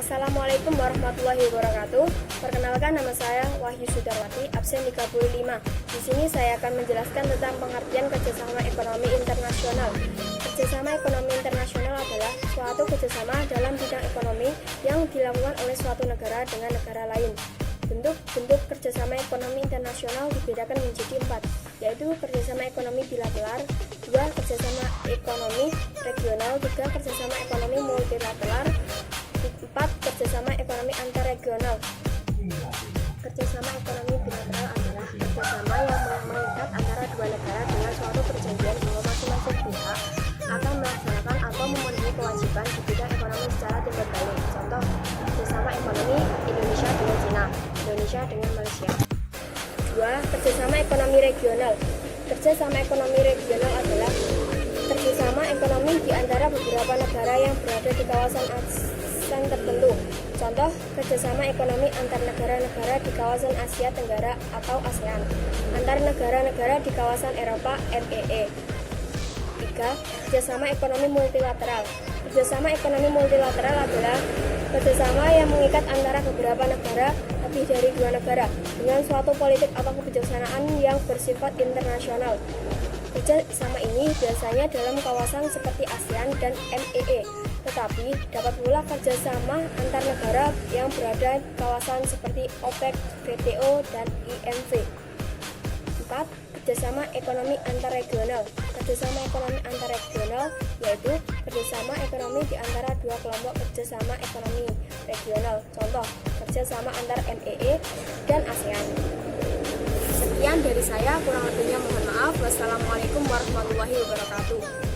Assalamualaikum warahmatullahi wabarakatuh. Perkenalkan, nama saya Wahyu Sudarwati, absen 35. Di sini saya akan menjelaskan tentang pengertian kerjasama ekonomi internasional. Kerjasama ekonomi internasional adalah suatu kerjasama dalam bidang ekonomi yang dilakukan oleh suatu negara dengan negara lain. Bentuk kerjasama ekonomi internasional dibedakan menjadi 4, yaitu kerjasama ekonomi bilateral, 2 kerjasama ekonomi regional, 3 kerjasama ekonomi multilateral, 4 kerjasama ekonomi antarregional. Kerjasama ekonomi bilateral adalah kerjasama yang mengikat antara dua negara dengan suatu perjanjian bahwa masing-masing pihak akan melaksanakan atau memenuhi kewajiban di bidang ekonomi secara timbal balik. Contoh, kerjasama ekonomi Indonesia dengan Cina, Indonesia dengan Malaysia. 2. Kerjasama ekonomi regional. Kerjasama ekonomi regional adalah kerjasama ekonomi di antara beberapa negara yang berada di kawasan ASEAN tertentu. Contoh, kerjasama ekonomi antar negara-negara di kawasan Asia Tenggara atau ASEAN, antar negara-negara di kawasan Eropa (MEE). 3. Kerjasama ekonomi multilateral. Kerjasama ekonomi multilateral adalah kerjasama yang mengikat antara beberapa negara, lebih dari 2 negara, dengan suatu politik atau kebijaksanaan yang bersifat internasional. Kerjasama ini biasanya dalam kawasan seperti ASEAN dan MEE, tetapi dapat pula kerjasama antar negara yang berada di kawasan seperti OPEC, WTO, dan IMF. 4. Kerjasama ekonomi antarregional. Kerjasama ekonomi antarregional yaitu kerjasama ekonomi di antara dua kelompok kerjasama ekonomi regional. Contoh, kerjasama antar MEE dan ASEAN. Sekian dari saya, kurang lebihnya mohon maaf. Wassalamualaikum warahmatullahi wabarakatuh.